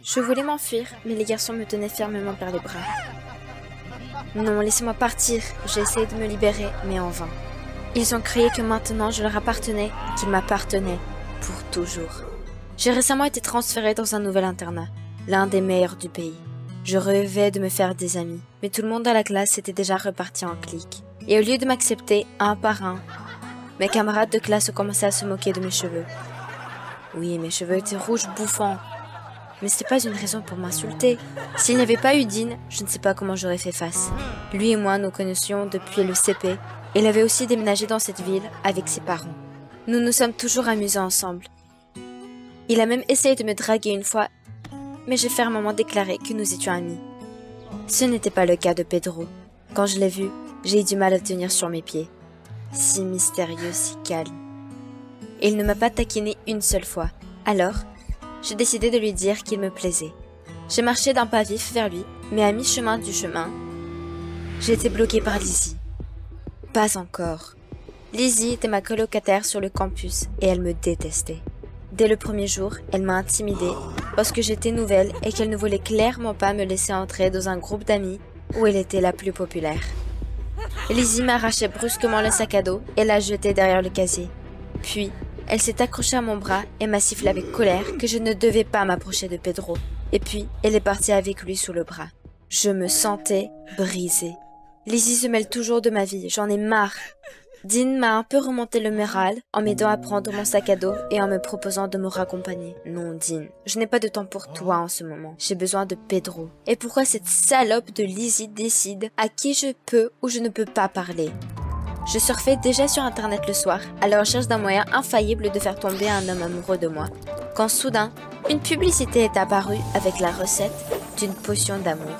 Je voulais m'enfuir, mais les garçons me tenaient fermement par les bras. Non, laissez-moi partir. J'ai essayé de me libérer, mais en vain. Ils ont crié que maintenant je leur appartenais, qu'ils m'appartenaient, pour toujours. J'ai récemment été transférée dans un nouvel internat, l'un des meilleurs du pays. Je rêvais de me faire des amis, mais tout le monde dans la classe était déjà reparti en clique. Et au lieu de m'accepter un par un, mes camarades de classe ont commencé à se moquer de mes cheveux. Oui, mes cheveux étaient rouges bouffants. Mais ce n'était pas une raison pour m'insulter. S'il n'y avait pas eu Dean, je ne sais pas comment j'aurais fait face. Lui et moi nous connaissions depuis le CP. Il avait aussi déménagé dans cette ville avec ses parents. Nous nous sommes toujours amusés ensemble. Il a même essayé de me draguer une fois, mais j'ai fermement déclaré que nous étions amis. Ce n'était pas le cas de Pedro. Quand je l'ai vu, j'ai eu du mal à tenir sur mes pieds. Si mystérieux, si calme. Et il ne m'a pas taquiné une seule fois. Alors, j'ai décidé de lui dire qu'il me plaisait. J'ai marché d'un pas vif vers lui, mais à mi-chemin du chemin, j'ai été bloquée par Lizzie. Pas encore. Lizzie était ma colocataire sur le campus et elle me détestait. Dès le premier jour, elle m'a intimidée parce que j'étais nouvelle et qu'elle ne voulait clairement pas me laisser entrer dans un groupe d'amis où elle était la plus populaire. Lizzie m'arrachait brusquement le sac à dos et l'a jeté derrière le casier. Puis, elle s'est accrochée à mon bras et m'a sifflé avec colère que je ne devais pas m'approcher de Pedro. Et puis, elle est partie avec lui sous le bras. Je me sentais brisée. Lizzie se mêle toujours de ma vie, j'en ai marre. Dean m'a un peu remonté le moral en m'aidant à prendre mon sac à dos et en me proposant de me raccompagner. Non, Dean, je n'ai pas de temps pour toi en ce moment. J'ai besoin de Pedro. Et pourquoi cette salope de Lizzie décide à qui je peux ou je ne peux pas parler? Je surfais déjà sur internet le soir, à la recherche d'un moyen infaillible de faire tomber un homme amoureux de moi, quand soudain, une publicité est apparue avec la recette d'une potion d'amour.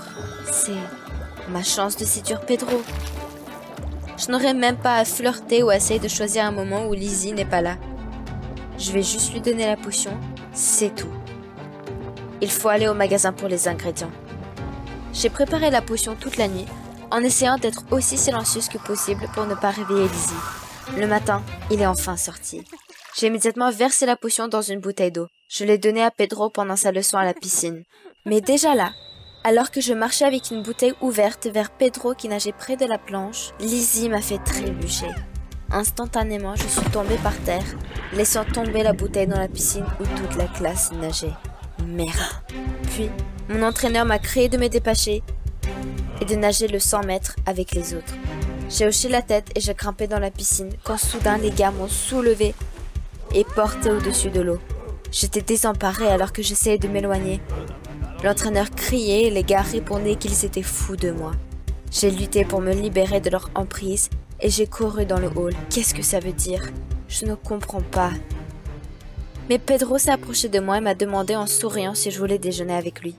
C'est ma chance de séduire Pedro. Je n'aurais même pas à flirter ou à essayer de choisir un moment où Lizzie n'est pas là. Je vais juste lui donner la potion, c'est tout. Il faut aller au magasin pour les ingrédients. J'ai préparé la potion toute la nuit, en essayant d'être aussi silencieuse que possible pour ne pas réveiller Lizzie. Le matin, il est enfin sorti. J'ai immédiatement versé la potion dans une bouteille d'eau. Je l'ai donnée à Pedro pendant sa leçon à la piscine. Mais déjà là, alors que je marchais avec une bouteille ouverte vers Pedro qui nageait près de la planche, Lizzie m'a fait trébucher. Instantanément, je suis tombée par terre, laissant tomber la bouteille dans la piscine où toute la classe nageait. Merde. Puis, mon entraîneur m'a crié de me dépêcher et de nager le 100 mètres avec les autres. J'ai hoché la tête et j'ai grimpé dans la piscine quand soudain les gars m'ont soulevé et porté au-dessus de l'eau. J'étais désemparée alors que j'essayais de m'éloigner. L'entraîneur criait et les gars répondaient qu'ils étaient fous de moi. J'ai lutté pour me libérer de leur emprise et j'ai couru dans le hall. Qu'est-ce que ça veut dire? Je ne comprends pas. Mais Pedro s'est approché de moi et m'a demandé en souriant si je voulais déjeuner avec lui.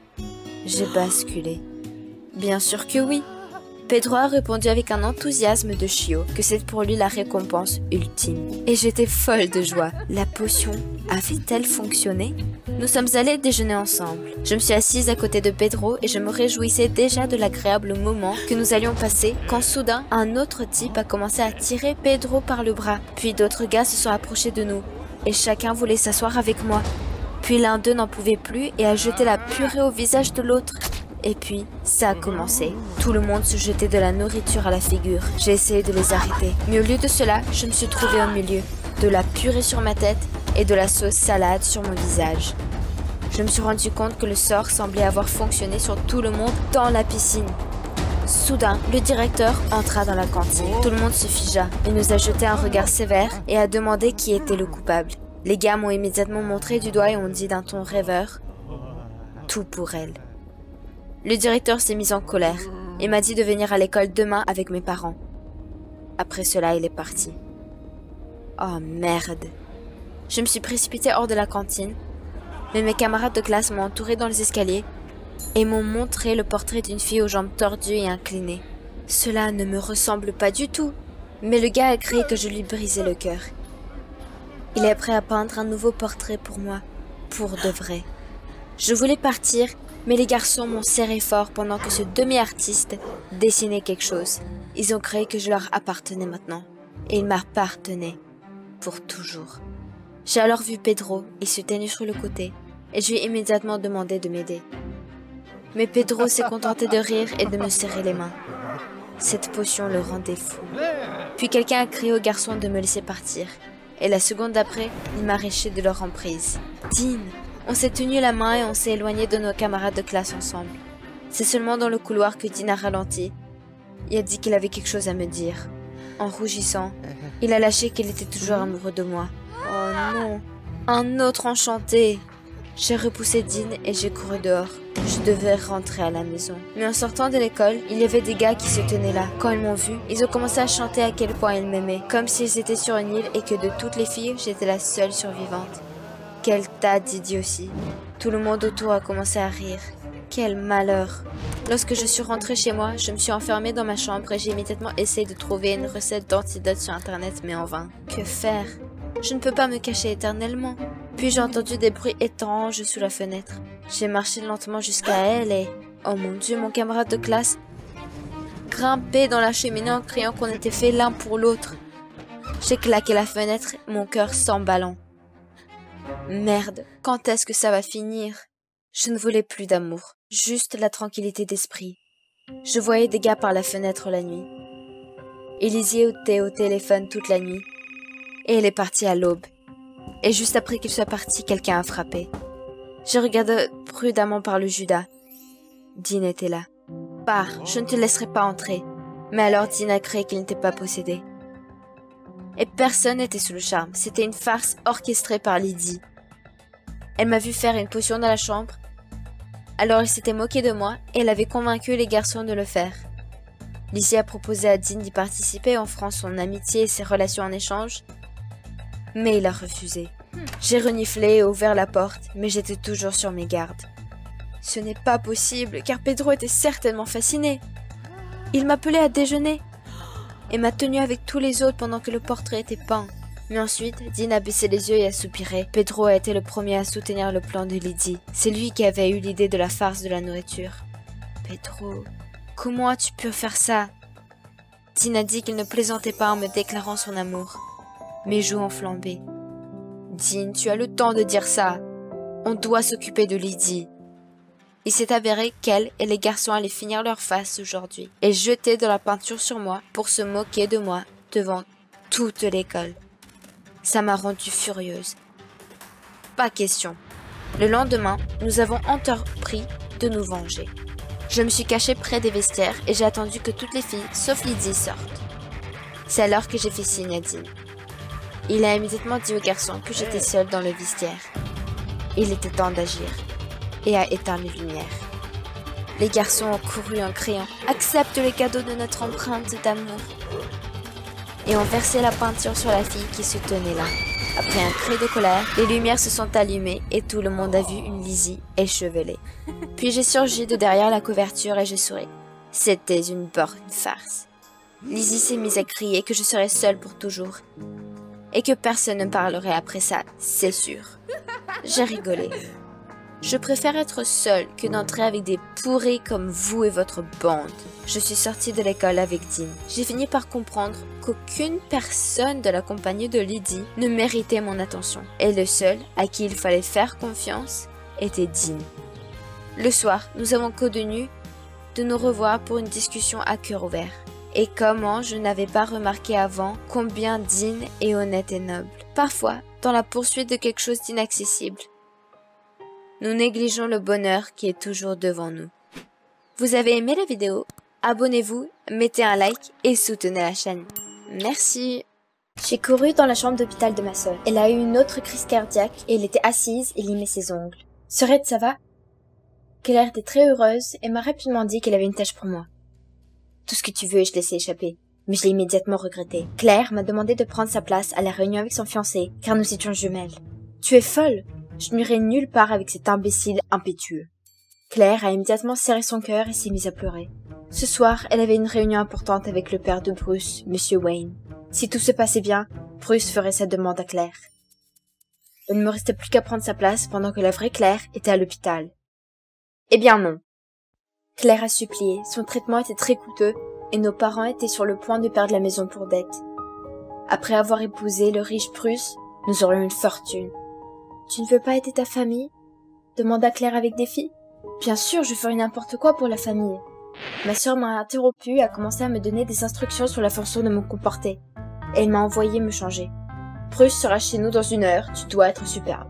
J'ai basculé. Bien sûr que oui. Pedro a répondu avec un enthousiasme de chiot que c'est pour lui la récompense ultime. Et j'étais folle de joie. La potion avait-elle fonctionné? Nous sommes allés déjeuner ensemble. Je me suis assise à côté de Pedro et je me réjouissais déjà de l'agréable moment que nous allions passer quand soudain un autre type a commencé à tirer Pedro par le bras. Puis d'autres gars se sont approchés de nous et chacun voulait s'asseoir avec moi. Puis l'un d'eux n'en pouvait plus et a jeté la purée au visage de l'autre. Et puis, ça a commencé. Tout le monde se jetait de la nourriture à la figure. J'ai essayé de les arrêter. Mais au lieu de cela, je me suis trouvée au milieu. De la purée sur ma tête et de la sauce salade sur mon visage. Je me suis rendu compte que le sort semblait avoir fonctionné sur tout le monde dans la piscine. Soudain, le directeur entra dans la cantine. Tout le monde se figea. Il nous a jeté un regard sévère et a demandé qui était le coupable. Les gars m'ont immédiatement montré du doigt et ont dit d'un ton rêveur « Tout pour elle ». Le directeur s'est mis en colère et m'a dit de venir à l'école demain avec mes parents. Après cela, il est parti. Oh merde. Je me suis précipitée hors de la cantine, mais mes camarades de classe m'ont entourée dans les escaliers et m'ont montré le portrait d'une fille aux jambes tordues et inclinées. Cela ne me ressemble pas du tout, mais le gars a crié que je lui brisais le cœur. Il est prêt à peindre un nouveau portrait pour moi, pour de vrai. Je voulais partir, mais les garçons m'ont serré fort pendant que ce demi-artiste dessinait quelque chose. Ils ont créé que je leur appartenais maintenant. Et ils m'appartenaient. Pour toujours. J'ai alors vu Pedro, il se tenait sur le côté. et je lui ai immédiatement demandé de m'aider. Mais Pedro s'est contenté de rire et de me serrer les mains. Cette potion le rendait fou. Puis quelqu'un a crié au garçon de me laisser partir. Et la seconde d'après, il m'a arraché de leur emprise. Dean, on s'est tenu la main et on s'est éloigné de nos camarades de classe ensemble. C'est seulement dans le couloir que Dean a ralenti. Il a dit qu'il avait quelque chose à me dire. En rougissant, il a lâché qu'il était toujours amoureux de moi. Oh non, un autre enchanté. J'ai repoussé Dean et j'ai couru dehors. Je devais rentrer à la maison. Mais en sortant de l'école, il y avait des gars qui se tenaient là. Quand ils m'ont vu, ils ont commencé à chanter à quel point ils m'aimaient. Comme s'ils étaient sur une île et que de toutes les filles, j'étais la seule survivante. Quel tas d'idioties. Tout le monde autour a commencé à rire. Quel malheur. Lorsque je suis rentrée chez moi, je me suis enfermée dans ma chambre et j'ai immédiatement essayé de trouver une recette d'antidote sur internet, mais en vain. Que faire? Je ne peux pas me cacher éternellement. Puis j'ai entendu des bruits étranges sous la fenêtre. J'ai marché lentement jusqu'à elle et... oh mon Dieu, mon camarade de classe grimpait dans la cheminée en criant qu'on était faits l'un pour l'autre. J'ai claqué la fenêtre, mon cœur s'emballant. Merde, quand est-ce que ça va finir? Je ne voulais plus d'amour, juste la tranquillité d'esprit. Je voyais des gars par la fenêtre la nuit. Élisier était au téléphone toute la nuit. Et elle est partie à l'aube. Et juste après qu'il soit parti, quelqu'un a frappé. Je regardais prudemment par le Judas. Dean était là. Pars, je ne te laisserai pas entrer. Mais alors Dean a créé qu'il n'était pas possédé. Et personne n'était sous le charme. C'était une farce orchestrée par Lydie. Elle m'a vu faire une potion dans la chambre. Alors elle s'était moquée de moi et elle avait convaincu les garçons de le faire. Lizzie a proposé à Dean d'y participer en offrant son amitié et ses relations en échange. Mais il a refusé. J'ai reniflé et ouvert la porte, mais j'étais toujours sur mes gardes. Ce n'est pas possible, car Pedro était certainement fasciné. Il m'appelait à déjeuner et m'a tenu avec tous les autres pendant que le portrait était peint. Mais ensuite, Dean a baissé les yeux et a soupiré. Pedro a été le premier à soutenir le plan de Lydie. C'est lui qui avait eu l'idée de la farce de la nourriture. Pedro, comment as-tu pu faire ça? Dean a dit qu'il ne plaisantait pas en me déclarant son amour. Mes joues ont flambé. Dean, tu as le temps de dire ça. On doit s'occuper de Lydie. Il s'est avéré qu'elle et les garçons allaient finir leur face aujourd'hui et jeter de la peinture sur moi pour se moquer de moi devant toute l'école. Ça m'a rendue furieuse. Pas question. Le lendemain, nous avons entrepris de nous venger. Je me suis cachée près des vestiaires et j'ai attendu que toutes les filles, sauf Lydie, sortent. C'est alors que j'ai fait signe à Dean. Il a immédiatement dit aux garçons que j'étais seule dans le vestiaire. Il était temps d'agir et a éteint les lumières. Les garçons ont couru en criant « Accepte les cadeaux de notre empreinte d'amour !» et ont versé la peinture sur la fille qui se tenait là. Après un cri de colère, les lumières se sont allumées et tout le monde a vu une Lizzie échevelée. Puis j'ai surgi de derrière la couverture et j'ai souri. C'était une bonne farce. Lizzie s'est mise à crier que je serais seule pour toujours. Et que personne ne parlerait après ça, c'est sûr. J'ai rigolé. Je préfère être seule que d'entrer avec des pourris comme vous et votre bande. Je suis sortie de l'école avec Dean. J'ai fini par comprendre qu'aucune personne de la compagnie de Lydie ne méritait mon attention. Et le seul à qui il fallait faire confiance était Dean. Le soir, nous avons convenu de nous revoir pour une discussion à cœur ouvert. Et comment je n'avais pas remarqué avant combien Dean est honnête et noble. Parfois, dans la poursuite de quelque chose d'inaccessible, nous négligeons le bonheur qui est toujours devant nous. Vous avez aimé la vidéo? Abonnez-vous, mettez un like et soutenez la chaîne. Merci. J'ai couru dans la chambre d'hôpital de ma sœur. Elle a eu une autre crise cardiaque et elle était assise et limait ses ongles. Sœurette, ça va? Claire était très heureuse et m'a rapidement dit qu'elle avait une tâche pour moi. Tout ce que tu veux et je laissais échapper. Mais je l'ai immédiatement regretté. Claire m'a demandé de prendre sa place à la réunion avec son fiancé, car nous étions jumelles. Tu es folle? Je n'irai nulle part avec cet imbécile impétueux. Claire a immédiatement serré son cœur et s'est mise à pleurer. Ce soir, elle avait une réunion importante avec le père de Bruce, Monsieur Wayne. Si tout se passait bien, Bruce ferait sa demande à Claire. Il ne me restait plus qu'à prendre sa place pendant que la vraie Claire était à l'hôpital. Eh bien non. Claire a supplié, son traitement était très coûteux et nos parents étaient sur le point de perdre la maison pour dette. Après avoir épousé le riche Bruce, nous aurions une fortune. Tu ne veux pas aider ta famille? demanda Claire avec défi. Bien sûr, je ferai n'importe quoi pour la famille. Ma sœur m'a interrompu et a commencé à me donner des instructions sur la façon de me comporter. Et elle m'a envoyé me changer. Bruce sera chez nous dans 1 heure, tu dois être superbe.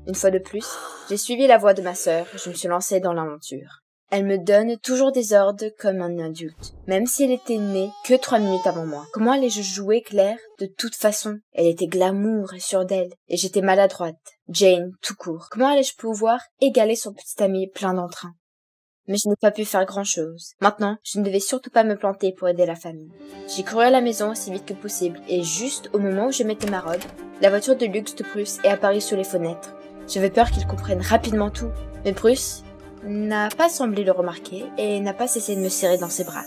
Une fois de plus, j'ai suivi la voie de ma sœur et je me suis lancée dans l'aventure. Elle me donne toujours des ordres comme un adulte, même si elle était née que 3 minutes avant moi. Comment allais-je jouer Claire? De toute façon, elle était glamour et sûre d'elle, et j'étais maladroite. Jane, tout court. Comment allais-je pouvoir égaler son petit ami plein d'entrain? Mais je n'ai pas pu faire grand-chose. Maintenant, je ne devais surtout pas me planter pour aider la famille. J'ai couru à la maison aussi vite que possible, et juste au moment où je mettais ma robe, la voiture de luxe de Bruce est apparue sous les fenêtres. J'avais peur qu'il comprenne rapidement tout, mais Bruce n'a pas semblé le remarquer et n'a pas cessé de me serrer dans ses bras.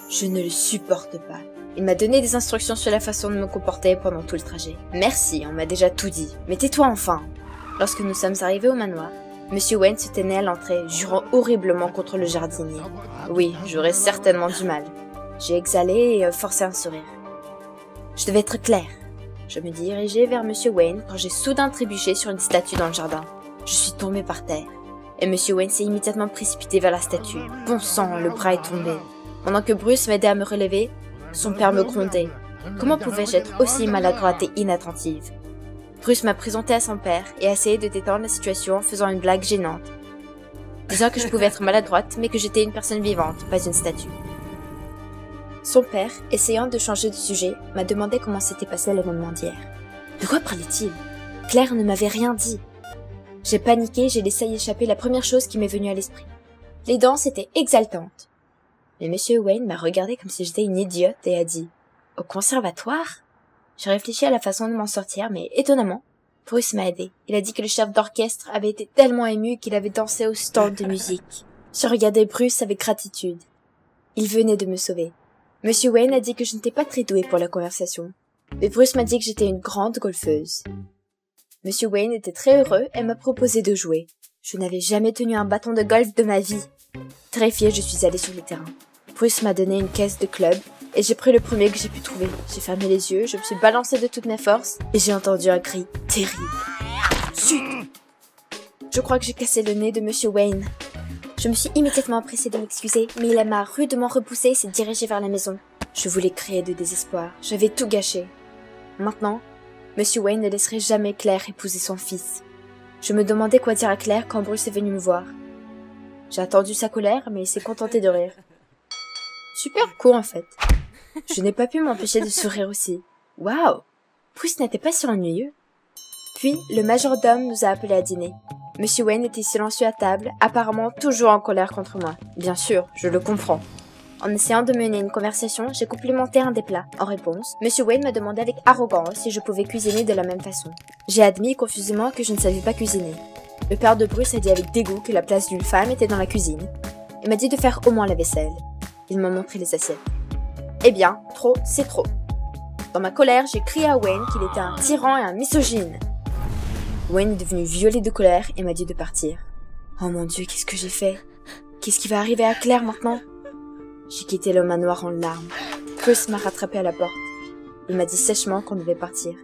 Je ne le supporte pas. Il m'a donné des instructions sur la façon de me comporter pendant tout le trajet. Merci, on m'a déjà tout dit. Mais tais-toi enfin. Lorsque nous sommes arrivés au manoir, Monsieur Wayne se tenait à l'entrée, jurant horriblement contre le jardinier. Oui, j'aurais certainement du mal. J'ai exhalé et forcé un sourire. Je devais être claire. Je me dirigeais vers Monsieur Wayne quand j'ai soudain trébuché sur une statue dans le jardin. Je suis tombée par terre. Et Monsieur Wayne s'est immédiatement précipité vers la statue. Bon sang, le bras est tombé. Pendant que Bruce m'aidait à me relever, son père me grondait. Comment pouvais-je être aussi maladroite et inattentive? Bruce m'a présenté à son père et a essayé de détendre la situation en faisant une blague gênante, disant que je pouvais être maladroite mais que j'étais une personne vivante, pas une statue. Son père, essayant de changer de sujet, m'a demandé comment s'était passé l'événement d'hier. De quoi parlait-il? Claire ne m'avait rien dit. J'ai paniqué, j'ai laissé échapper la première chose qui m'est venue à l'esprit. Les danses étaient exaltantes. Mais Monsieur Wayne m'a regardé comme si j'étais une idiote et a dit « Au conservatoire ?» J'ai réfléchi à la façon de m'en sortir, mais étonnamment, Bruce m'a aidé. Il a dit que le chef d'orchestre avait été tellement ému qu'il avait dansé au stand de musique. Je regardais Bruce avec gratitude. Il venait de me sauver. Monsieur Wayne a dit que je n'étais pas très douée pour la conversation, mais Bruce m'a dit que j'étais une grande golfeuse. Monsieur Wayne était très heureux et m'a proposé de jouer. Je n'avais jamais tenu un bâton de golf de ma vie. Terrifiée, je suis allée sur le terrain. Bruce m'a donné une caisse de club et j'ai pris le premier que j'ai pu trouver. J'ai fermé les yeux, je me suis balancée de toutes mes forces et j'ai entendu un cri terrible. Chut! Je crois que j'ai cassé le nez de Monsieur Wayne. Je me suis immédiatement empressée de m'excuser, mais il m'a rudement repoussée et s'est dirigé vers la maison. Je voulais crier de désespoir. J'avais tout gâché. Maintenant, Monsieur Wayne ne laisserait jamais Claire épouser son fils. Je me demandais quoi dire à Claire quand Bruce est venu me voir. J'ai attendu sa colère, mais il s'est contenté de rire. Super court en fait. Je n'ai pas pu m'empêcher de sourire aussi. Waouh! Bruce n'était pas si ennuyeux. Puis, le majordome nous a appelés à dîner. Monsieur Wayne était silencieux à table, apparemment toujours en colère contre moi. Bien sûr, je le comprends. En essayant de mener une conversation, j'ai complimenté un des plats. En réponse, Monsieur Wayne m'a demandé avec arrogance si je pouvais cuisiner de la même façon. J'ai admis confusément que je ne savais pas cuisiner. Le père de Bruce a dit avec dégoût que la place d'une femme était dans la cuisine. Il m'a dit de faire au moins la vaisselle. Il m'a montré les assiettes. Eh bien, trop, c'est trop. Dans ma colère, j'ai crié à Wayne qu'il était un tyran et un misogyne. Wayne est devenu violet de colère et m'a dit de partir. Oh mon Dieu, qu'est-ce que j'ai fait? Qu'est-ce qui va arriver à Claire maintenant? J'ai quitté le manoir en larmes. Bruce m'a rattrapé à la porte. Il m'a dit sèchement qu'on devait partir.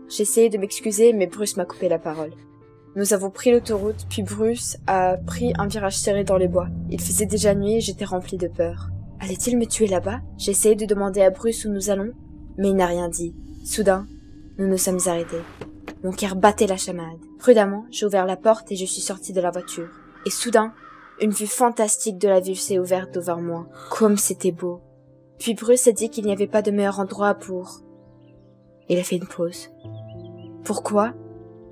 J'ai essayé de m'excuser, mais Bruce m'a coupé la parole. Nous avons pris l'autoroute, puis Bruce a pris un virage serré dans les bois. Il faisait déjà nuit et j'étais remplie de peur. Allait-il me tuer là-bas? J'ai essayé de demander à Bruce où nous allons, mais il n'a rien dit. Soudain, nous nous sommes arrêtés. Mon cœur battait la chamade. Prudemment, j'ai ouvert la porte et je suis sortie de la voiture. Et soudain, une vue fantastique de la ville s'est ouverte devant moi. Comme c'était beau. Puis Bruce a dit qu'il n'y avait pas de meilleur endroit pour... Il a fait une pause. Pourquoi?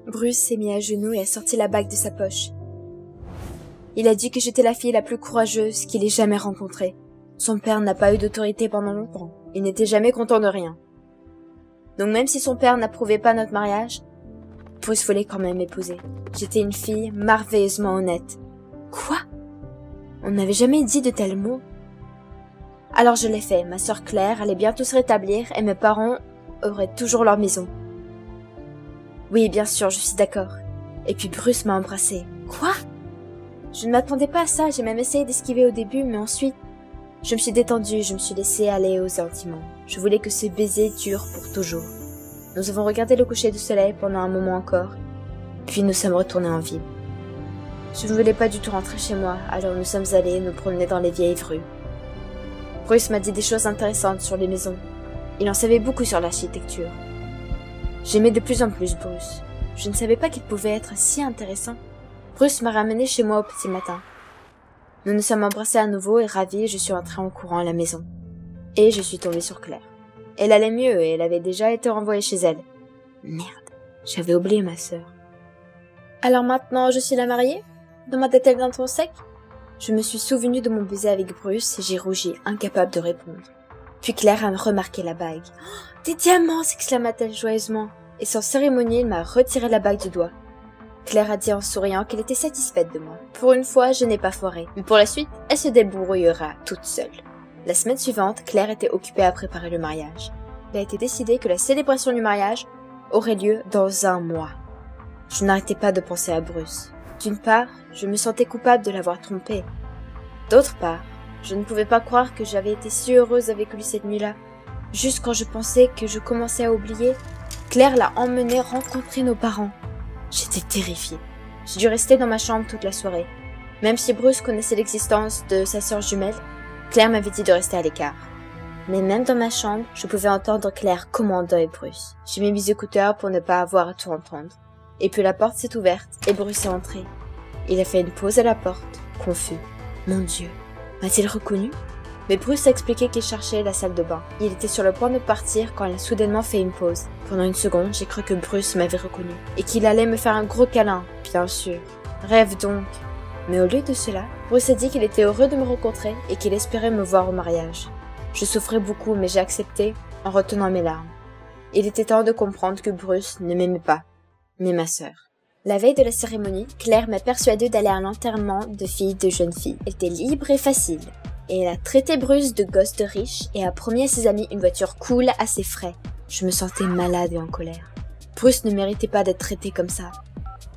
Bruce s'est mis à genoux et a sorti la bague de sa poche. Il a dit que j'étais la fille la plus courageuse qu'il ait jamais rencontrée. Son père n'a pas eu d'autorité pendant longtemps. Il n'était jamais content de rien. Donc même si son père n'approuvait pas notre mariage, Bruce voulait quand même m'épouser. J'étais une fille merveilleusement honnête. Quoi? On n'avait jamais dit de tels mots. Alors je l'ai fait. Ma sœur Claire allait bientôt se rétablir et mes parents auraient toujours leur maison. Oui, bien sûr, je suis d'accord. Et puis Bruce m'a embrassée. Quoi? Je ne m'attendais pas à ça, j'ai même essayé d'esquiver au début, mais ensuite, je me suis détendue, je me suis laissée aller aux sentiments. Je voulais que ce baiser dure pour toujours. Nous avons regardé le coucher du soleil pendant un moment encore, puis nous sommes retournés en ville. Je ne voulais pas du tout rentrer chez moi, alors nous sommes allés nous promener dans les vieilles rues. Bruce m'a dit des choses intéressantes sur les maisons. Il en savait beaucoup sur l'architecture. J'aimais de plus en plus Bruce. Je ne savais pas qu'il pouvait être si intéressant. Bruce m'a ramené chez moi au petit matin. Nous nous sommes embrassés à nouveau et ravis, je suis entrée en courant à la maison. Et je suis tombée sur Claire. Elle allait mieux et elle avait déjà été renvoyée chez elle. Merde, j'avais oublié ma sœur. Alors maintenant, je suis la mariée? Demanda-t-elle d'un ton sec. Je me suis souvenue de mon baiser avec Bruce et j'ai rougi, incapable de répondre. Puis Claire a remarqué la bague. Oh, des diamants! S'exclama-t-elle joyeusement. Et sans cérémonie, il m'a retiré la bague du doigt. Claire a dit en souriant qu'elle était satisfaite de moi. Pour une fois, je n'ai pas foiré. Mais pour la suite, elle se débrouillera toute seule. La semaine suivante, Claire était occupée à préparer le mariage. Il a été décidé que la célébration du mariage aurait lieu dans 1 mois. Je n'arrêtais pas de penser à Bruce. D'une part, je me sentais coupable de l'avoir trompé. D'autre part, je ne pouvais pas croire que j'avais été si heureuse avec lui cette nuit-là. Juste quand je pensais que je commençais à oublier, Claire l'a emmené rencontrer nos parents. J'étais terrifiée. J'ai dû rester dans ma chambre toute la soirée. Même si Bruce connaissait l'existence de sa sœur jumelle, Claire m'avait dit de rester à l'écart. Mais même dans ma chambre, je pouvais entendre Claire commander Bruce. J'ai mis mes écouteurs pour ne pas avoir à tout entendre. Et puis la porte s'est ouverte et Bruce est entré. Il a fait une pause à la porte, confus. Mon Dieu, m'a-t-il reconnu? Mais Bruce a expliqué qu'il cherchait la salle de bain. Il était sur le point de partir quand il a soudainement fait une pause. Pendant une seconde, j'ai cru que Bruce m'avait reconnu et qu'il allait me faire un gros câlin, bien sûr. Rêve donc. Mais au lieu de cela, Bruce a dit qu'il était heureux de me rencontrer et qu'il espérait me voir au mariage. Je souffrais beaucoup, mais j'ai accepté en retenant mes larmes. Il était temps de comprendre que Bruce ne m'aimait pas, mais ma sœur. La veille de la cérémonie, Claire m'a persuadée d'aller à l'enterrement de filles de jeunes filles. Elle était libre et facile. Et elle a traité Bruce de gosse de riche et a promis à ses amis une voiture cool à ses frais. Je me sentais malade et en colère. Bruce ne méritait pas d'être traité comme ça.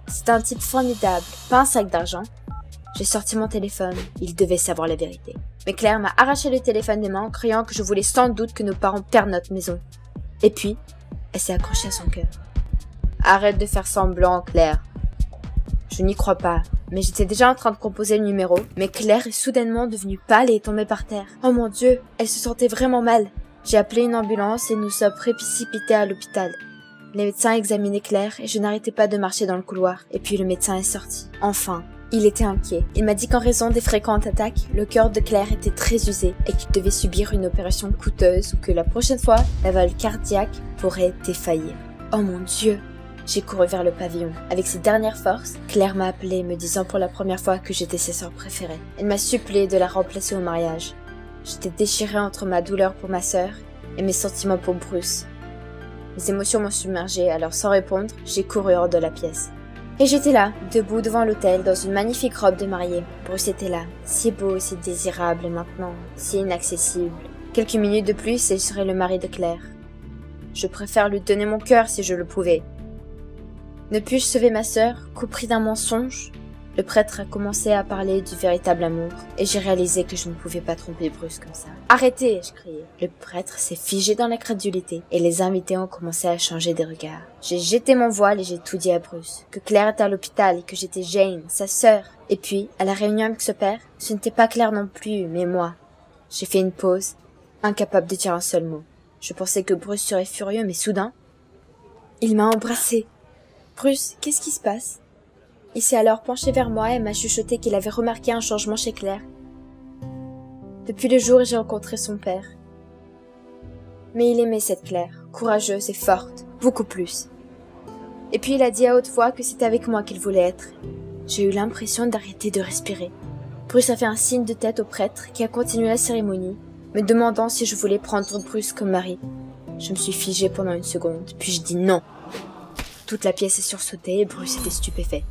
C'était un type formidable, pas un sac d'argent. J'ai sorti mon téléphone, il devait savoir la vérité. Mais Claire m'a arraché le téléphone des mains en criant que je voulais sans doute que nos parents perdent notre maison. Et puis, elle s'est accrochée à son cœur. Arrête de faire semblant, Claire. Je n'y crois pas, mais j'étais déjà en train de composer le numéro, mais Claire est soudainement devenue pâle et est tombée par terre. Oh mon Dieu, elle se sentait vraiment mal. J'ai appelé une ambulance et nous sommes précipités à l'hôpital. Les médecins examinaient Claire et je n'arrêtais pas de marcher dans le couloir. Et puis le médecin est sorti. Enfin, il était inquiet. Il m'a dit qu'en raison des fréquentes attaques, le cœur de Claire était très usé et qu'il devait subir une opération coûteuse ou que la prochaine fois, la valve cardiaque pourrait défaillir. Oh mon Dieu! J'ai couru vers le pavillon. Avec ses dernières forces, Claire m'a appelé, me disant pour la première fois que j'étais sa sœur préférée. Elle m'a supplié de la remplacer au mariage. J'étais déchirée entre ma douleur pour ma sœur et mes sentiments pour Bruce. Mes émotions m'ont submergée, alors sans répondre, j'ai couru hors de la pièce. Et j'étais là, debout devant l'autel, dans une magnifique robe de mariée. Bruce était là, si beau, si désirable, et maintenant, si inaccessible. Quelques minutes de plus et je serais le mari de Claire. Je préfère lui donner mon cœur si je le pouvais. Ne puis-je sauver ma sœur, qu'au prix d'un mensonge? Le prêtre a commencé à parler du véritable amour, et j'ai réalisé que je ne pouvais pas tromper Bruce comme ça. « Arrêtez !» je criais. Le prêtre s'est figé dans la crédulité, et les invités ont commencé à changer des regards. J'ai jeté mon voile et j'ai tout dit à Bruce, que Claire était à l'hôpital et que j'étais Jane, sa sœur. Et puis, à la réunion avec ce père, ce n'était pas Claire non plus, mais moi. J'ai fait une pause, incapable de dire un seul mot. Je pensais que Bruce serait furieux, mais soudain, il m'a embrassée. « Bruce, qu'est-ce qui se passe ?» Il s'est alors penché vers moi et m'a chuchoté qu'il avait remarqué un changement chez Claire. Depuis le jour où j'ai rencontré son père. Mais il aimait cette Claire, courageuse et forte, beaucoup plus. Et puis il a dit à haute voix que c'était avec moi qu'il voulait être. J'ai eu l'impression d'arrêter de respirer. Bruce a fait un signe de tête au prêtre qui a continué la cérémonie, me demandant si je voulais prendre Bruce comme mari. Je me suis figée pendant une seconde, puis je dis non. Toute la pièce est sursautée et Bruce était stupéfait.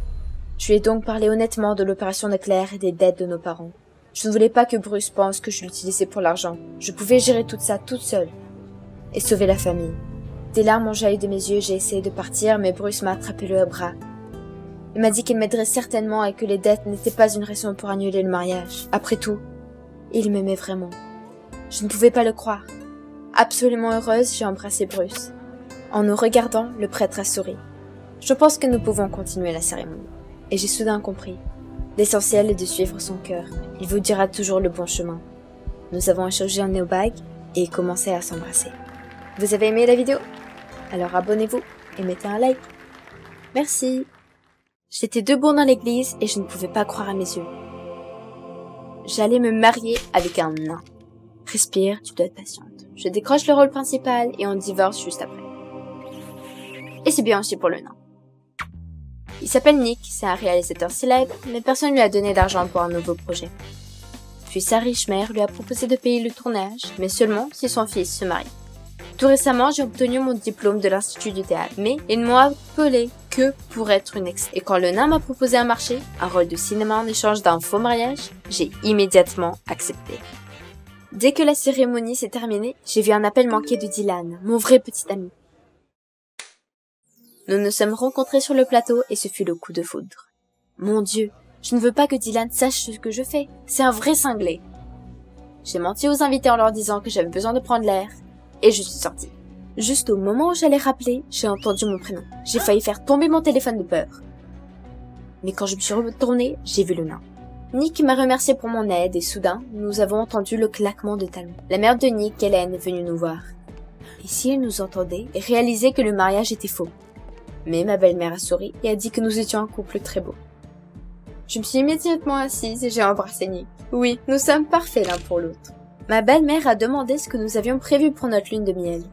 Je lui ai donc parlé honnêtement de l'opération de Claire et des dettes de nos parents. Je ne voulais pas que Bruce pense que je l'utilisais pour l'argent. Je pouvais gérer tout ça toute seule. Et sauver la famille. Des larmes ont jailli de mes yeux, j'ai essayé de partir, mais Bruce m'a attrapé le bras. Il m'a dit qu'il m'aiderait certainement et que les dettes n'étaient pas une raison pour annuler le mariage. Après tout, il m'aimait vraiment. Je ne pouvais pas le croire. Absolument heureuse, j'ai embrassé Bruce. En nous regardant, le prêtre a souri. Je pense que nous pouvons continuer la cérémonie. Et j'ai soudain compris. L'essentiel est de suivre son cœur. Il vous dira toujours le bon chemin. Nous avons échangé un néo-bag et commencé à s'embrasser. Vous avez aimé la vidéo? Alors abonnez-vous et mettez un like. Merci. J'étais debout dans l'église et je ne pouvais pas croire à mes yeux. J'allais me marier avec un nain. Respire, tu dois être patiente. Je décroche le rôle principal et on divorce juste après. Et c'est bien aussi pour le nain. Il s'appelle Nick, c'est un réalisateur célèbre, mais personne ne lui a donné d'argent pour un nouveau projet. Puis sa riche mère lui a proposé de payer le tournage, mais seulement si son fils se marie. Tout récemment, j'ai obtenu mon diplôme de l'Institut du théâtre, mais ils ne m'ont appelé que pour être une ex. Et quand le nain m'a proposé un marché, un rôle de cinéma en échange d'un faux mariage, j'ai immédiatement accepté. Dès que la cérémonie s'est terminée, j'ai vu un appel manqué de Dylan, mon vrai petit ami. Nous nous sommes rencontrés sur le plateau et ce fut le coup de foudre. Mon Dieu, je ne veux pas que Dylan sache ce que je fais. C'est un vrai cinglé. J'ai menti aux invités en leur disant que j'avais besoin de prendre l'air et je suis sortie. Juste au moment où j'allais rappeler, j'ai entendu mon prénom. J'ai failli faire tomber mon téléphone de peur. Mais quand je me suis retournée, j'ai vu le nain. Nick m'a remercié pour mon aide et soudain, nous avons entendu le claquement de talons. La mère de Nick, Hélène, est venue nous voir. Et si elle nous entendait et réalisait que le mariage était faux? Mais ma belle-mère a souri et a dit que nous étions un couple très beau. Je me suis immédiatement assise et j'ai embrassé Nick. Oui, nous sommes parfaits l'un pour l'autre. Ma belle-mère a demandé ce que nous avions prévu pour notre lune de miel.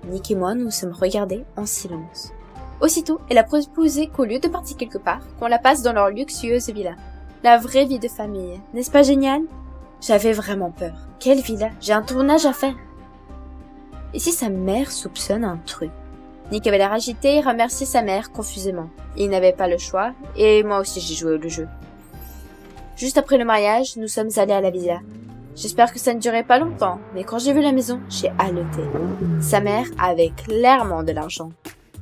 Nick et moi nous sommes regardés en silence. Aussitôt, elle a proposé qu'au lieu de partir quelque part, qu'on la passe dans leur luxueuse villa. La vraie vie de famille, n'est-ce pas génial? J'avais vraiment peur. Quelle villa? J'ai un tournage à faire. Et si sa mère soupçonne un truc? Nick avait l'air agité et remerciait sa mère confusément. Il n'avait pas le choix, et moi aussi j'ai joué le jeu. Juste après le mariage, nous sommes allés à la villa. J'espère que ça ne durait pas longtemps, mais quand j'ai vu la maison, j'ai haleté. Sa mère avait clairement de l'argent.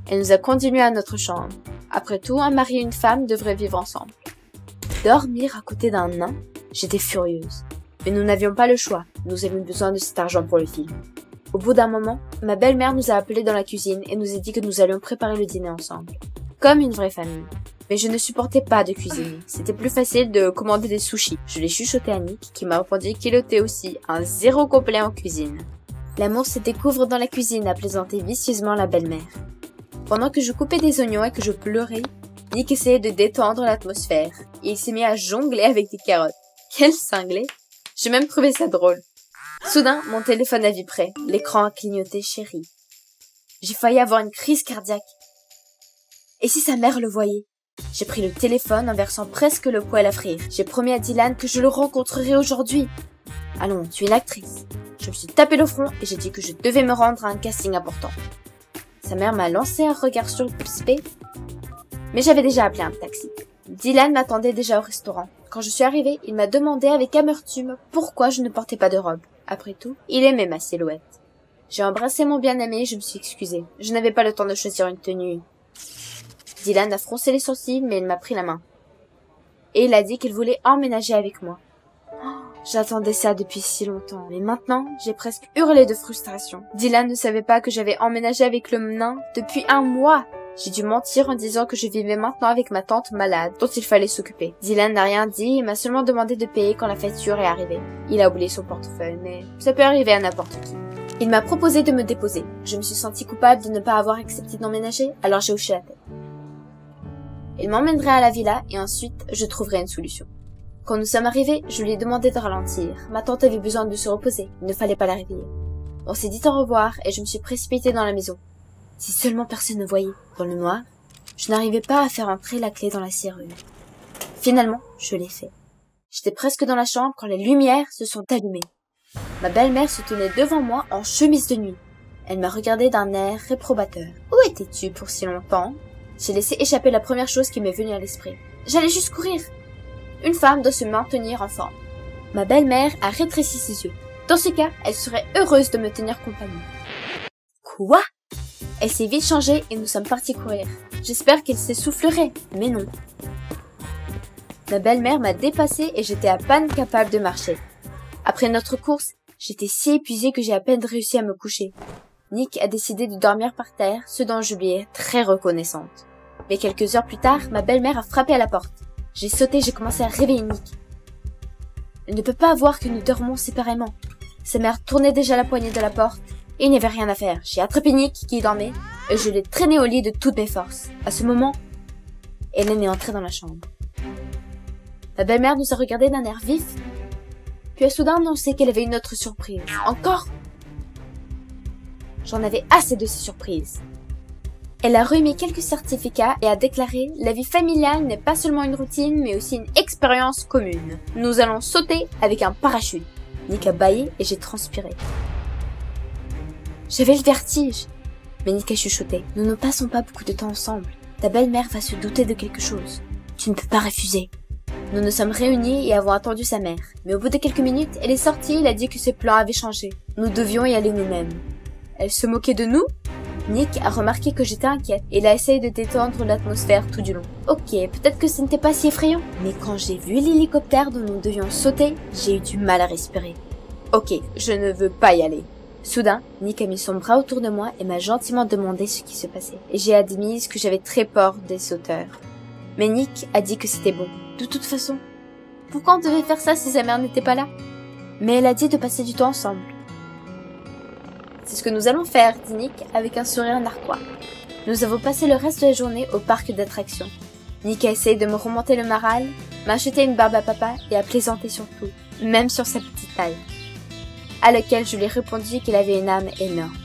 Elle nous a conduits à notre chambre. Après tout, un mari et une femme devraient vivre ensemble. Dormir à côté d'un nain? J'étais furieuse. Mais nous n'avions pas le choix. Nous avions besoin de cet argent pour le film. Au bout d'un moment, ma belle-mère nous a appelés dans la cuisine et nous a dit que nous allions préparer le dîner ensemble. Comme une vraie famille. Mais je ne supportais pas de cuisiner. C'était plus facile de commander des sushis. Je l'ai chuchoté à Nick, qui m'a répondu qu'il était aussi un zéro complet en cuisine. L'amour se découvre dans la cuisine, a plaisanté vicieusement la belle-mère. Pendant que je coupais des oignons et que je pleurais, Nick essayait de détendre l'atmosphère. Et il s'est mis à jongler avec des carottes. Quel cinglé! J'ai même trouvé ça drôle. Soudain, mon téléphone a vibré. L'écran a clignoté chéri. J'ai failli avoir une crise cardiaque. Et si sa mère le voyait? J'ai pris le téléphone en versant presque le poêle à frire. J'ai promis à Dylan que je le rencontrerai aujourd'hui. Allons, tu es une actrice. Je me suis tapé le front et j'ai dit que je devais me rendre à un casting important. Sa mère m'a lancé un regard suspect, mais j'avais déjà appelé un taxi. Dylan m'attendait déjà au restaurant. Quand je suis arrivée, il m'a demandé avec amertume pourquoi je ne portais pas de robe. Après tout, il aimait ma silhouette. J'ai embrassé mon bien-aimé et je me suis excusée. Je n'avais pas le temps de choisir une tenue. Dylan a froncé les sourcils, mais il m'a pris la main. Et il a dit qu'il voulait emménager avec moi. Oh, j'attendais ça depuis si longtemps, mais maintenant, j'ai presque hurlé de frustration. Dylan ne savait pas que j'avais emménagé avec le nain depuis 1 mois. J'ai dû mentir en disant que je vivais maintenant avec ma tante malade, dont il fallait s'occuper. Dylan n'a rien dit et m'a seulement demandé de payer quand la facture est arrivée. Il a oublié son portefeuille, mais ça peut arriver à n'importe qui. Il m'a proposé de me déposer. Je me suis sentie coupable de ne pas avoir accepté d'emménager, alors j'ai hoché la tête. Il m'emmènerait à la villa et ensuite, je trouverai une solution. Quand nous sommes arrivés, je lui ai demandé de ralentir. Ma tante avait besoin de se reposer. Il ne fallait pas la réveiller. On s'est dit au revoir et je me suis précipitée dans la maison. Si seulement personne ne voyait. Dans le noir, je n'arrivais pas à faire entrer la clé dans la serrure. Finalement, je l'ai fait. J'étais presque dans la chambre quand les lumières se sont allumées. Ma belle-mère se tenait devant moi en chemise de nuit. Elle m'a regardé d'un air réprobateur. Où étais-tu pour si longtemps? J'ai laissé échapper la première chose qui m'est venue à l'esprit. J'allais juste courir. Une femme doit se maintenir en forme. Ma belle-mère a rétréci ses yeux. Dans ce cas, elle serait heureuse de me tenir compagnie. Quoi? Elle s'est vite changée et nous sommes partis courir. J'espère qu'elle s'essoufflerait, mais non. Ma belle-mère m'a dépassée et j'étais à peine capable de marcher. Après notre course, j'étais si épuisée que j'ai à peine réussi à me coucher. Nick a décidé de dormir par terre, ce dont je lui ai très reconnaissante. Mais quelques heures plus tard, ma belle-mère a frappé à la porte. J'ai sauté, j'ai commencé à réveiller Nick. Elle ne peut pas voir que nous dormons séparément. Sa mère tournait déjà la poignée de la porte et il n'y avait rien à faire. J'ai attrapé Nick qui dormait et je l'ai traîné au lit de toutes mes forces. À ce moment, Hélène est entrée dans la chambre. Ma belle-mère nous a regardés d'un air vif, puis a soudain annoncé qu'elle avait une autre surprise. Encore? J'en avais assez de ces surprises. Elle a remis quelques certificats et a déclaré « La vie familiale n'est pas seulement une routine, mais aussi une expérience commune. Nous allons sauter avec un parachute. » Nick a bâillé et j'ai transpiré. J'avais le vertige. Mais Nick a chuchoté. Nous ne passons pas beaucoup de temps ensemble. Ta belle-mère va se douter de quelque chose. Tu ne peux pas refuser. Nous nous sommes réunis et avons attendu sa mère. Mais au bout de quelques minutes, elle est sortie et a dit que ses plans avaient changé. Nous devions y aller nous-mêmes. Elle se moquait de nous? Nick a remarqué que j'étais inquiète et il a essayé de détendre l'atmosphère tout du long. Ok, peut-être que ce n'était pas si effrayant. Mais quand j'ai vu l'hélicoptère dont nous devions sauter, j'ai eu du mal à respirer. Ok, je ne veux pas y aller. Soudain, Nick a mis son bras autour de moi et m'a gentiment demandé ce qui se passait. Et j'ai admis que j'avais très peur des sauteurs. Mais Nick a dit que c'était bon. De toute façon, pourquoi on devait faire ça si sa mère n'était pas là? Mais elle a dit de passer du temps ensemble. C'est ce que nous allons faire, dit Nick avec un sourire narquois. Nous avons passé le reste de la journée au parc d'attractions. Nick a essayé de me remonter le moral, m'a acheté une barbe à papa et a plaisanté sur tout, même sur sa petite taille. À laquelle je lui ai répondu qu'il avait une âme énorme.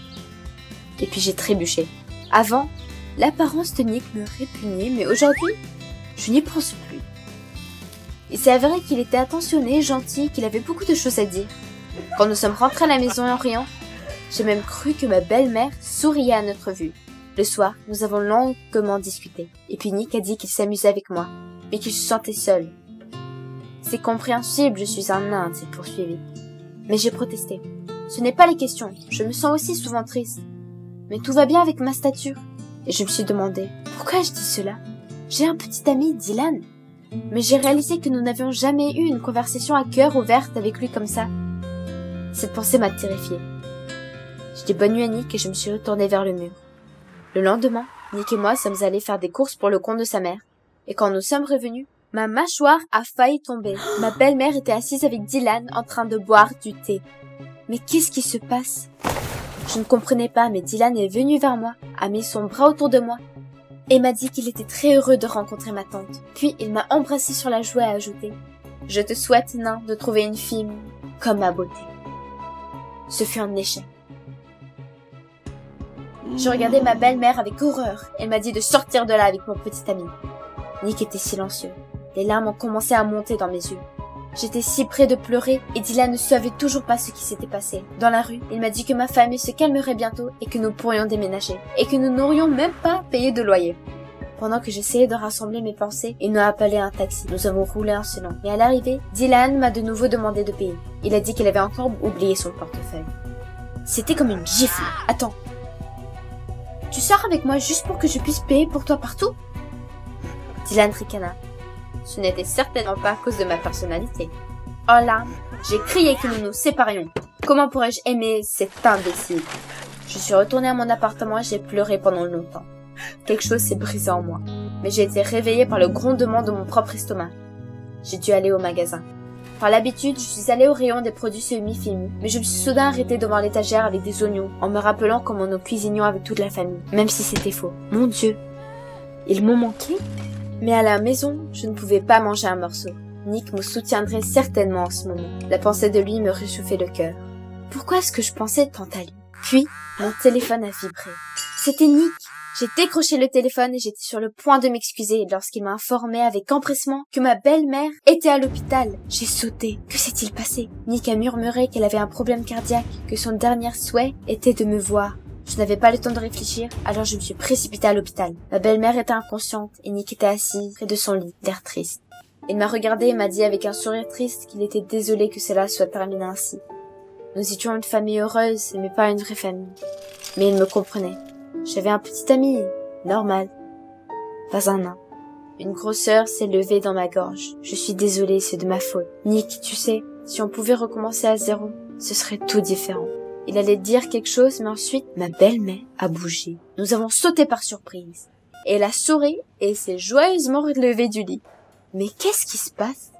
Et puis j'ai trébuché. Avant, l'apparence de Nick me répugnait, mais aujourd'hui, je n'y pense plus. Il s'est avéré qu'il était attentionné, gentil, qu'il avait beaucoup de choses à dire. Quand nous sommes rentrés à la maison en riant, j'ai même cru que ma belle-mère souriait à notre vue. Le soir, nous avons longuement discuté. Et puis Nick a dit qu'il s'amusait avec moi, mais qu'il se sentait seul. C'est compréhensible, je suis un nain, s'est poursuivi. Mais j'ai protesté. Ce n'est pas les questions, je me sens aussi souvent triste. Mais tout va bien avec ma stature. Et je me suis demandé, pourquoi je dis cela? J'ai un petit ami, Dylan. Mais j'ai réalisé que nous n'avions jamais eu une conversation à cœur ouverte avec lui comme ça. Cette pensée m'a terrifiée. J'ai dit bonne nuit à Nick et je me suis retournée vers le mur. Le lendemain, Nick et moi sommes allés faire des courses pour le compte de sa mère. Et quand nous sommes revenus, ma mâchoire a failli tomber. Ma belle-mère était assise avec Dylan en train de boire du thé. Mais qu'est-ce qui se passe? Je ne comprenais pas, mais Dylan est venu vers moi, a mis son bras autour de moi et m'a dit qu'il était très heureux de rencontrer ma tante. Puis il m'a embrassé sur la joue et a ajouté « Je te souhaite, nain, de trouver une fille comme ma beauté. » Ce fut un échec. Je regardais ma belle-mère avec horreur. Elle m'a dit de sortir de là avec mon petit ami. Nick était silencieux. Les larmes ont commencé à monter dans mes yeux. J'étais si près de pleurer et Dylan ne savait toujours pas ce qui s'était passé. Dans la rue, il m'a dit que ma famille se calmerait bientôt et que nous pourrions déménager. Et que nous n'aurions même pas payé de loyer. Pendant que j'essayais de rassembler mes pensées, il m'a appelé un taxi. Nous avons roulé en silence. Et à l'arrivée, Dylan m'a de nouveau demandé de payer. Il a dit qu'il avait encore oublié son portefeuille. C'était comme une gifle. Attends. Tu sors avec moi juste pour que je puisse payer pour toi partout? Dylan ricana. Ce n'était certainement pas à cause de ma personnalité. Oh là, j'ai crié que nous nous séparions. Comment pourrais-je aimer cet imbécile? Je suis retournée à mon appartement et j'ai pleuré pendant longtemps. Quelque chose s'est brisé en moi. Mais j'ai été réveillée par le grondement de mon propre estomac. J'ai dû aller au magasin. Par l'habitude, je suis allée au rayon des produits semi-finis, mais je me suis soudain arrêtée devant l'étagère avec des oignons, en me rappelant comment nous cuisinions avec toute la famille, même si c'était faux. Mon Dieu, ils m'ont manqué? Mais à la maison, je ne pouvais pas manger un morceau. Nick me soutiendrait certainement en ce moment. La pensée de lui me réchauffait le cœur. Pourquoi est-ce que je pensais tant à lui? Puis, mon téléphone a vibré. C'était Nick. J'ai décroché le téléphone et j'étais sur le point de m'excuser lorsqu'il m'a informé avec empressement que ma belle-mère était à l'hôpital. J'ai sauté. Que s'est-il passé? Nick a murmuré qu'elle avait un problème cardiaque, que son dernier souhait était de me voir. Je n'avais pas le temps de réfléchir, alors je me suis précipitée à l'hôpital. Ma belle-mère était inconsciente et Nick était assis près de son lit, l'air triste. Il m'a regardé et m'a dit avec un sourire triste qu'il était désolé que cela soit terminé ainsi. Nous étions une famille heureuse, mais pas une vraie famille. Mais il me comprenait. J'avais un petit ami, normal. Pas un nain. Une grosseur s'est levée dans ma gorge. Je suis désolée, c'est de ma faute. Nick, tu sais, si on pouvait recommencer à zéro, ce serait tout différent. Il allait dire quelque chose, mais ensuite, ma belle-mère a bougé. Nous avons sauté par surprise. Et elle a souri et s'est joyeusement relevée du lit. Mais qu'est-ce qui se passe?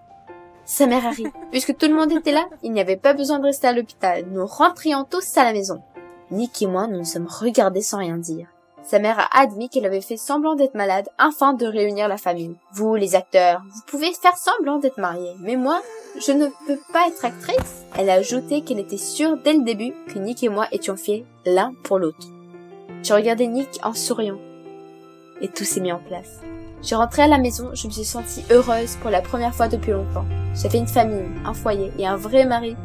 Sa mère arrive. Puisque tout le monde était là, il n'y avait pas besoin de rester à l'hôpital. Nous rentrions tous à la maison. Nick et moi, nous nous sommes regardés sans rien dire. Sa mère a admis qu'elle avait fait semblant d'être malade afin de réunir la famille. Vous, les acteurs, vous pouvez faire semblant d'être mariés, mais moi, je ne peux pas être actrice. Elle a ajouté qu'elle était sûre dès le début que Nick et moi étions faits l'un pour l'autre. J'ai regardé Nick en souriant. Et tout s'est mis en place. Je rentrais à la maison, je me suis sentie heureuse pour la première fois depuis longtemps. J'avais une famille, un foyer et un vrai mari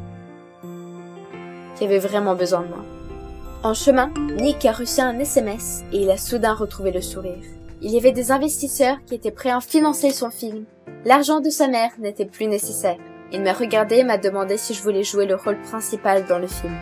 qui avait vraiment besoin de moi. En chemin, Nick a reçu un SMS et il a soudain retrouvé le sourire. Il y avait des investisseurs qui étaient prêts à financer son film. L'argent de sa mère n'était plus nécessaire. Il m'a regardé et m'a demandé si je voulais jouer le rôle principal dans le film.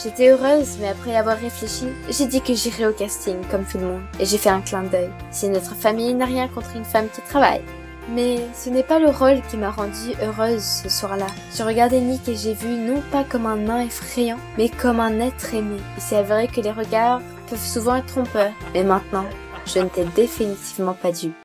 J'étais heureuse, mais après avoir réfléchi, j'ai dit que j'irais au casting, comme tout le monde, et j'ai fait un clin d'œil. Si notre famille n'a rien contre une femme qui travaille. Mais ce n'est pas le rôle qui m'a rendue heureuse ce soir-là. Je regardais Nick et j'ai vu non pas comme un nain effrayant, mais comme un être aimé. Il s'est avéré que les regards peuvent souvent être trompeurs. Mais maintenant, je ne t'ai définitivement pas dû.